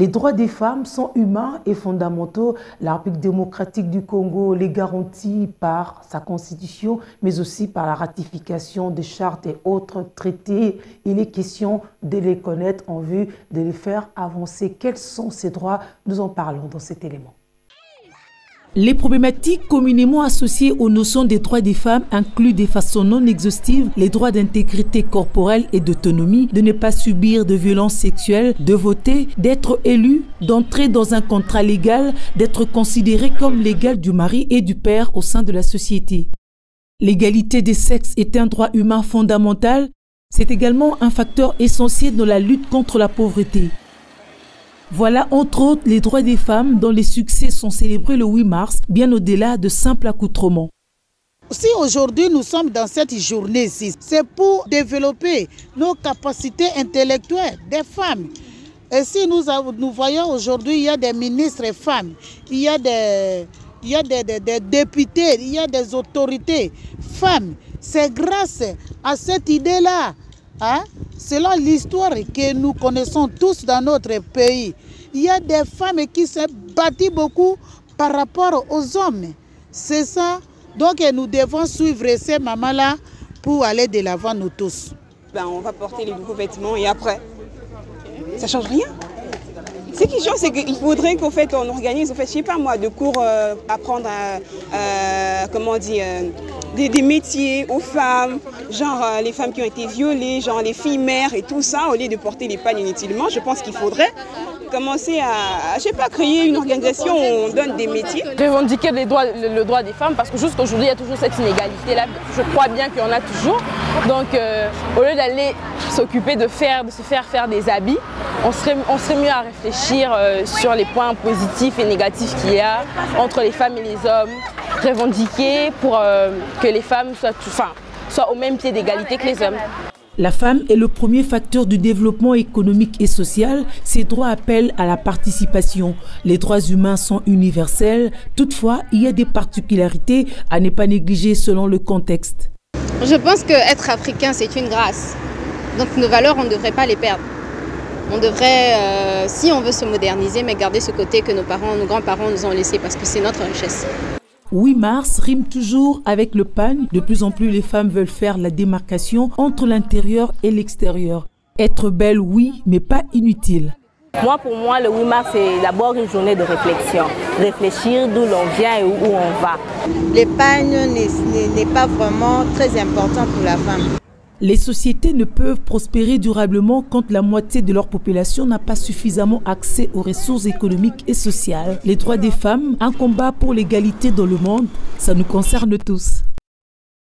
Les droits des femmes sont humains et fondamentaux. La République démocratique du Congo les garantit par sa constitution, mais aussi par la ratification des chartes et autres traités. Il est question de les connaître en vue de les faire avancer. Quels sont ces droits? Nous en parlons dans cet élément. Les problématiques communément associées aux notions des droits des femmes incluent de façon non exhaustive les droits d'intégrité corporelle et d'autonomie, de ne pas subir de violences sexuelles, de voter, d'être élu, d'entrer dans un contrat légal, d'être considéré comme l'égal du mari et du père au sein de la société. L'égalité des sexes est un droit humain fondamental. C'est également un facteur essentiel dans la lutte contre la pauvreté. Voilà entre autres les droits des femmes dont les succès sont célébrés le 8 mars, bien au-delà de simples accoutrements. Si aujourd'hui nous sommes dans cette journée-ci, c'est pour développer nos capacités intellectuelles des femmes. Et si nous voyons aujourd'hui, il y a des ministres femmes, il y a des députés, il y a des autorités femmes. C'est grâce à cette idée-là, selon l'histoire que nous connaissons tous dans notre pays, il y a des femmes qui se battent beaucoup par rapport aux hommes. C'est ça. Donc nous devons suivre ces mamans-là pour aller de l'avant nous tous. On va porter les nouveaux vêtements et après, ça ne change rien. Ce qui change, c'est qu'il faudrait qu'en fait on organise, je sais pas moi, de cours, apprendre comment dire, des métiers aux femmes, genre les femmes qui ont été violées, genre les filles mères et tout ça, au lieu de porter les pagnes inutilement. Je pense qu'il faudrait commencer à, je sais pas, créer une organisation où on donne des métiers. Revendiquer le droit des femmes, parce que jusqu'à aujourd'hui, il y a toujours cette inégalité-là. Je crois bien qu'il y en a toujours. Donc, au lieu d'aller s'occuper de se faire faire des habits, on serait mieux à réfléchir sur les points positifs et négatifs qu'il y a entre les femmes et les hommes. Revendiquer pour que les femmes soient au même pied d'égalité que les hommes. La femme est le premier facteur du développement économique et social. Ses droits appellent à la participation. Les droits humains sont universels. Toutefois, il y a des particularités à ne pas négliger selon le contexte. Je pense qu'être africain, c'est une grâce. Donc nos valeurs, on ne devrait pas les perdre. On devrait, si on veut se moderniser, mais garder ce côté que nos grands-parents nous ont laissé, parce que c'est notre richesse. 8 mars rime toujours avec le pagne. De plus en plus, les femmes veulent faire la démarcation entre l'intérieur et l'extérieur. Être belle, oui, mais pas inutile. Pour moi, le 8 mars, c'est d'abord une journée de réflexion. Réfléchir d'où l'on vient et où on va. L'épargne n'est pas vraiment très important pour la femme. Les sociétés ne peuvent prospérer durablement quand la moitié de leur population n'a pas suffisamment accès aux ressources économiques et sociales. Les droits des femmes, un combat pour l'égalité dans le monde, ça nous concerne tous.